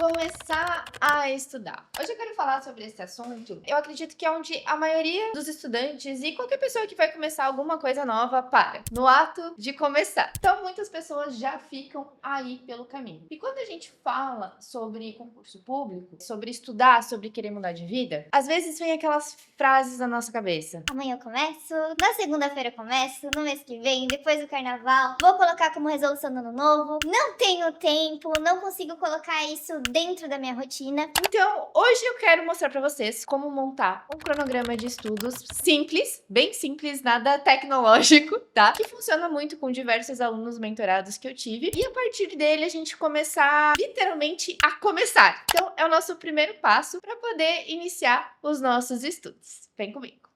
Começar a estudar. Hoje eu quero falar sobre esse assunto. Eu acredito que é onde a maioria dos estudantes e qualquer pessoa que vai começar alguma coisa nova para, no ato de começar. Então, muitas pessoas já ficam aí pelo caminho. E quando a gente fala sobre concurso público, sobre estudar, sobre querer mudar de vida, às vezes vem aquelas frases na nossa cabeça. Amanhã eu começo, na segunda-feira eu começo, no mês que vem, depois do carnaval, vou colocar como resolução do ano novo, não tenho tempo, não consigo colocar isso dentro da minha rotina. Então, hoje eu quero mostrar pra vocês como montar um cronograma de estudos simples, bem simples, nada tecnológico, tá? Que funciona muito com diversos alunos mentorados que eu tive. E a partir dele a gente começar, literalmente, a começar. Então, é o nosso primeiro passo para poder iniciar os nossos estudos. Vem comigo.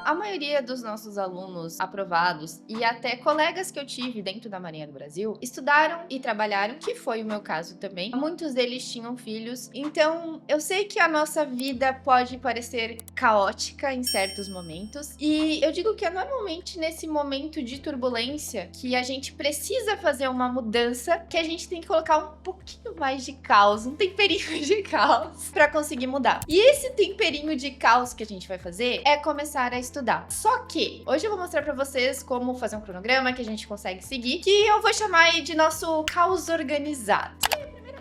A maioria dos nossos alunos aprovados e até colegas que eu tive dentro da Marinha do Brasil estudaram e trabalharam, que foi o meu caso também. Muitos deles tinham filhos, então eu sei que a nossa vida pode parecer caótica em certos momentos, e eu digo que é normalmente nesse momento de turbulência que a gente precisa fazer uma mudança, que a gente tem que colocar um pouquinho mais de caos, um temperinho de caos para conseguir mudar. E esse temperinho de caos que a gente vai fazer é começar a estudar. Só que hoje eu vou mostrar pra vocês como fazer um cronograma que a gente consegue seguir, que eu vou chamar aí de nosso caos organizado.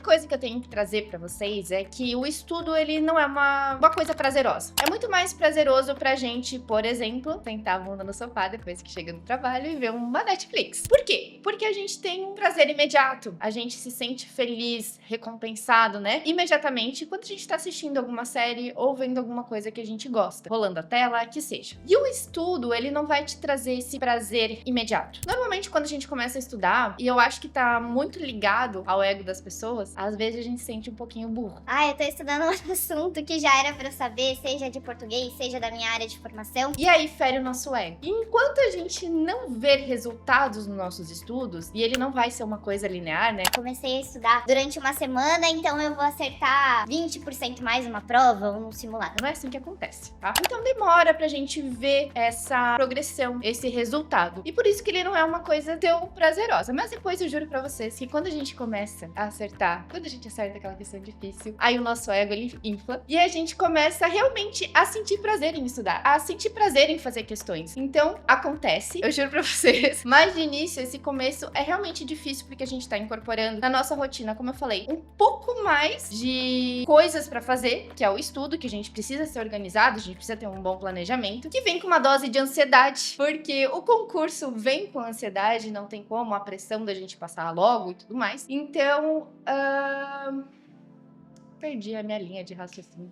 Coisa que eu tenho que trazer pra vocês é que o estudo, ele não é uma coisa prazerosa. É muito mais prazeroso pra gente, por exemplo, sentar a bunda no sofá depois que chega do trabalho e ver uma Netflix. Por quê? Porque a gente tem um prazer imediato. A gente se sente feliz, recompensado, né? Imediatamente quando a gente tá assistindo alguma série ou vendo alguma coisa que a gente gosta. Rolando a tela, que seja. E o estudo, ele não vai te trazer esse prazer imediato. Normalmente quando a gente começa a estudar, e eu acho que tá muito ligado ao ego das pessoas, às vezes a gente se sente um pouquinho burro. Eu tô estudando um assunto que já era pra eu saber, seja de português, seja da minha área de formação. E aí fere o nosso ego. E enquanto a gente não ver resultados nos nossos estudos, e ele não vai ser uma coisa linear, né? Comecei a estudar durante uma semana, então eu vou acertar 20% mais uma prova ou um simulado. Não é assim que acontece, tá? Então demora pra gente ver essa progressão, esse resultado. E por isso que ele não é uma coisa tão prazerosa. Mas depois eu juro pra vocês que quando a gente começa a acertar, quando a gente acerta aquela questão difícil, aí o nosso ego, ele infla. E a gente começa realmente a sentir prazer em estudar, a sentir prazer em fazer questões. Então, acontece, eu juro pra vocês. Mas de início, esse começo é realmente difícil, porque a gente tá incorporando na nossa rotina, como eu falei, um pouco mais de coisas pra fazer, que é o estudo, que a gente precisa ser organizado, a gente precisa ter um bom planejamento, que vem com uma dose de ansiedade, porque o concurso vem com ansiedade, não tem como, a pressão da gente passar logo e tudo mais. Então, perdi a minha linha de raciocínio.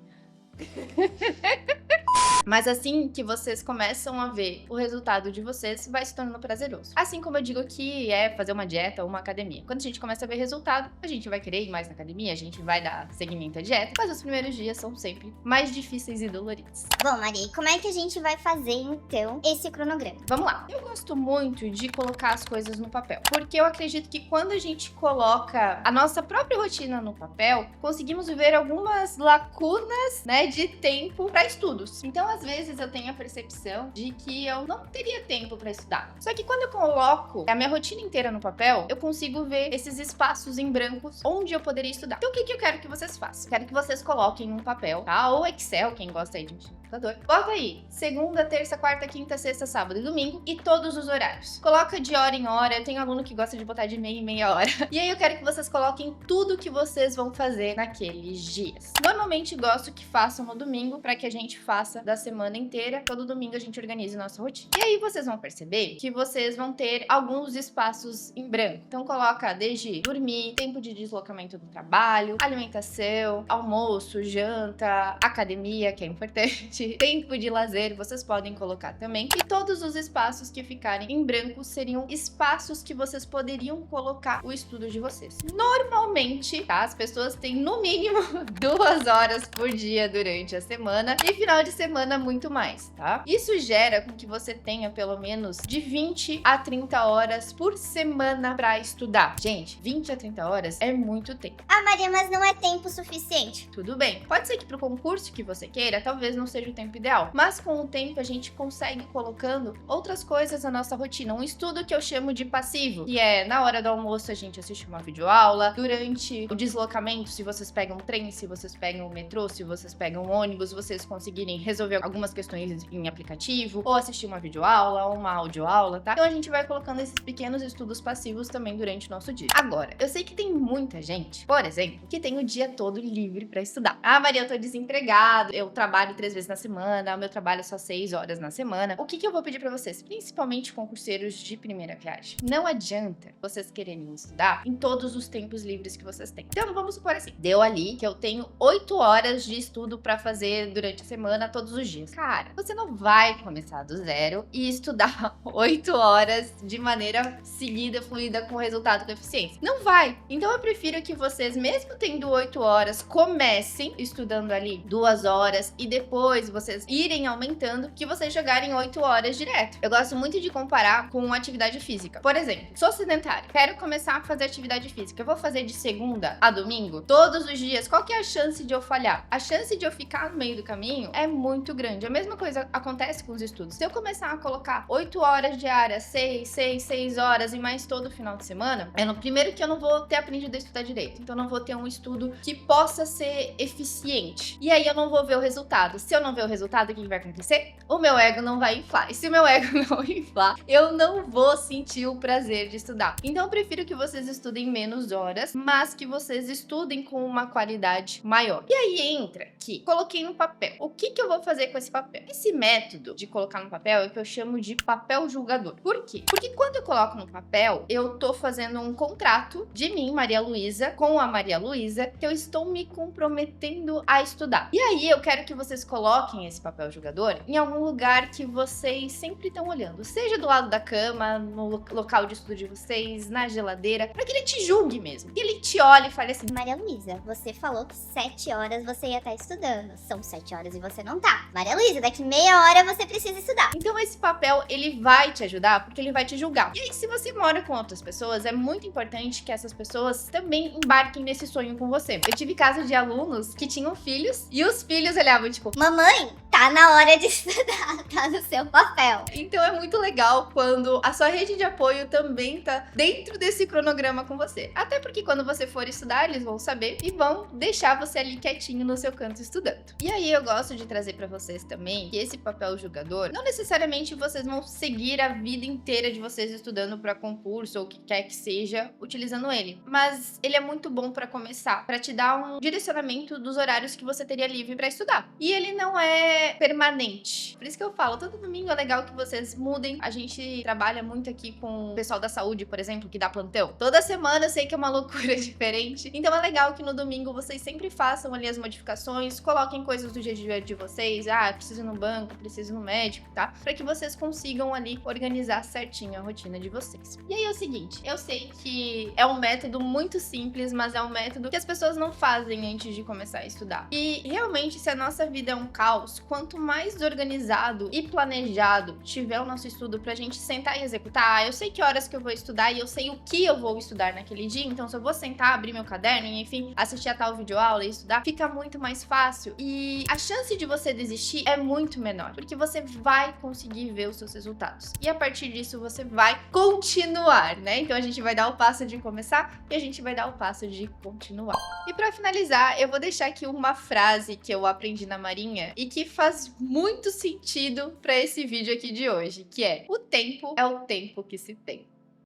Mas assim que vocês começam a ver o resultado de vocês, vai se tornando prazeroso. Assim como eu digo que é fazer uma dieta ou uma academia. Quando a gente começa a ver resultado, a gente vai querer ir mais na academia, a gente vai dar seguimento à dieta, mas os primeiros dias são sempre mais difíceis e doloridos. Bom, Maria, como é que a gente vai fazer, então, esse cronograma? Vamos lá. Eu gosto muito de colocar as coisas no papel, porque eu acredito que quando a gente coloca a nossa própria rotina no papel, conseguimos ver algumas lacunas, né, de tempo para estudos. Então, às vezes eu tenho a percepção de que eu não teria tempo para estudar. Só que quando eu coloco a minha rotina inteira no papel, eu consigo ver esses espaços em brancos onde eu poderia estudar. Então o que eu quero que vocês façam? Quero que vocês coloquem um papel, tá? Ou Excel, quem gosta aí de mexer no computador. Bota aí, segunda, terça, quarta, quinta, sexta, sábado e domingo, e todos os horários. Coloca de hora em hora, eu tenho aluno que gosta de botar de meia em meia hora. E aí eu quero que vocês coloquem tudo que vocês vão fazer naqueles dias. Normalmente gosto que façam no domingo, para que a gente faça da semana inteira. Todo domingo a gente organiza a nossa rotina. E aí vocês vão perceber que vocês vão ter alguns espaços em branco. Então coloca desde dormir, tempo de deslocamento do trabalho, alimentação, almoço, janta, academia, que é importante, tempo de lazer, vocês podem colocar também. E todos os espaços que ficarem em branco seriam espaços que vocês poderiam colocar o estudo de vocês. Normalmente, tá? As pessoas têm no mínimo 2 horas por dia durante a semana, e final de semana muito mais, tá? Isso gera com que você tenha pelo menos de 20 a 30 horas por semana pra estudar. Gente, 20 a 30 horas é muito tempo. Maria, mas não é tempo suficiente. Tudo bem. Pode ser que pro concurso que você queira, talvez não seja seja o tempo ideal. Mas com o tempo a gente consegue ir colocando outras coisas na nossa rotina. Um estudo que eu chamo de passivo, que é na hora do almoço a gente assiste uma videoaula, durante o deslocamento, se vocês pegam um trem, se vocês pegam o metrô, se vocês pegam um ônibus, vocês conseguirem resolver algumas questões em aplicativo, ou assistir uma videoaula, ou uma audioaula, tá? Então a gente vai colocando esses pequenos estudos passivos também durante o nosso dia. Agora, eu sei que tem muita gente, por exemplo, que tem o dia todo livre pra estudar. Ah, Maria, eu tô desempregado, eu trabalho 3 vezes na semana, o meu trabalho é só 6 horas na semana. O que eu vou pedir pra vocês, principalmente concurseiros de primeira viagem? Não adianta vocês quererem estudar em todos os tempos livres que vocês têm. Então, vamos supor assim, deu ali que eu tenho 8 horas de estudo pra fazer durante a semana, todos os dias. Cara, você não vai começar do zero e estudar 8 horas de maneira seguida, fluida, com resultado com eficiência. Não vai. Então, eu prefiro que vocês, mesmo tendo 8 horas, comecem estudando ali 2 horas e depois vocês irem aumentando, que vocês jogarem 8 horas direto. Eu gosto muito de comparar com atividade física. Por exemplo, sou sedentária, quero começar a fazer atividade física. Eu vou fazer de segunda a domingo, todos os dias. Qual que é a chance de eu falhar? A chance de eu ficar no meio do caminho é muito grande. A mesma coisa acontece com os estudos. Se eu começar a colocar 8 horas diárias, 6 horas e mais todo final de semana, primeiro que eu não vou ter aprendido a estudar direito. Então, eu não vou ter um estudo que possa ser eficiente. E aí, eu não vou ver o resultado. Se eu não ver o resultado, o que vai acontecer? O meu ego não vai inflar. E se o meu ego não inflar, eu não vou sentir o prazer de estudar. Então, eu prefiro que vocês estudem menos horas, mas que vocês estudem com uma qualidade maior. E aí entra que coloquei no papel. O que eu vou fazer com esse papel? Esse método de colocar no papel é o que eu chamo de papel julgador. Por quê? Porque quando eu coloco no papel, eu tô fazendo um contrato de mim, Maria Luísa, com a Maria Luísa, que eu estou me comprometendo a estudar. E aí eu quero que vocês coloquem esse papel julgador em algum lugar que vocês sempre estão olhando, seja do lado da cama, no local de estudo de vocês, na geladeira, para que ele te julgue mesmo. Que ele te olhe e fale assim: Maria Luísa, você falou que 7 horas você ia estar estudando. São 7 horas e você não tá. Maria Luísa, daqui meia hora você precisa estudar. Então esse papel, ele vai te ajudar porque ele vai te julgar. E aí, se você mora com outras pessoas, é muito importante que essas pessoas também embarquem nesse sonho com você. Eu tive casos de alunos que tinham filhos e os filhos olhavam tipo: mamãe, tá na hora de estudar, tá no seu papel. Então é muito legal quando a sua rede de apoio também tá dentro desse cronograma com você. Até porque quando você for estudar, eles vão saber e vão deixar você ali quietinho no seu canto estudando. E aí eu gosto de trazer pra vocês também que esse papel julgador, não necessariamente vocês vão seguir a vida inteira de vocês estudando pra concurso ou o que quer que seja, utilizando ele. Mas ele é muito bom pra começar, pra te dar um direcionamento dos horários que você teria livre pra estudar. E ele não é permanente. Por isso que eu falo, todo domingo é legal que vocês mudem. A gente trabalha muito aqui com o pessoal da saúde, por exemplo, que dá plantão. Toda semana eu sei que é uma loucura diferente. Então é legal que no domingo vocês sempre façam ali as modificações, coloquem coisas do dia a dia de vocês. Ah, preciso ir no banco, preciso ir no médico, tá? Pra que vocês consigam ali organizar certinho a rotina de vocês. E aí é o seguinte, eu sei que é um método muito simples, mas é um método que as pessoas não fazem antes de começar a estudar. E realmente, se a nossa vida é um caos, quanto mais organizado e planejado tiver o nosso estudo pra gente sentar e executar, eu sei que horas que eu vou estudar e eu sei o que eu vou estudar naquele dia, então se eu vou sentar, abrir meu caderno e, enfim, assistir a tal videoaula e estudar, fica muito mais fácil. E a chance de você desistir é muito menor, porque você vai conseguir ver os seus resultados. E a partir disso, você vai continuar, né? Então a gente vai dar o passo de começar e a gente vai dar o passo de continuar. E pra finalizar, eu vou deixar aqui uma frase que eu aprendi na Marinha e que faz muito sentido pra esse vídeo aqui de hoje, que é: o tempo é o tempo que se tem.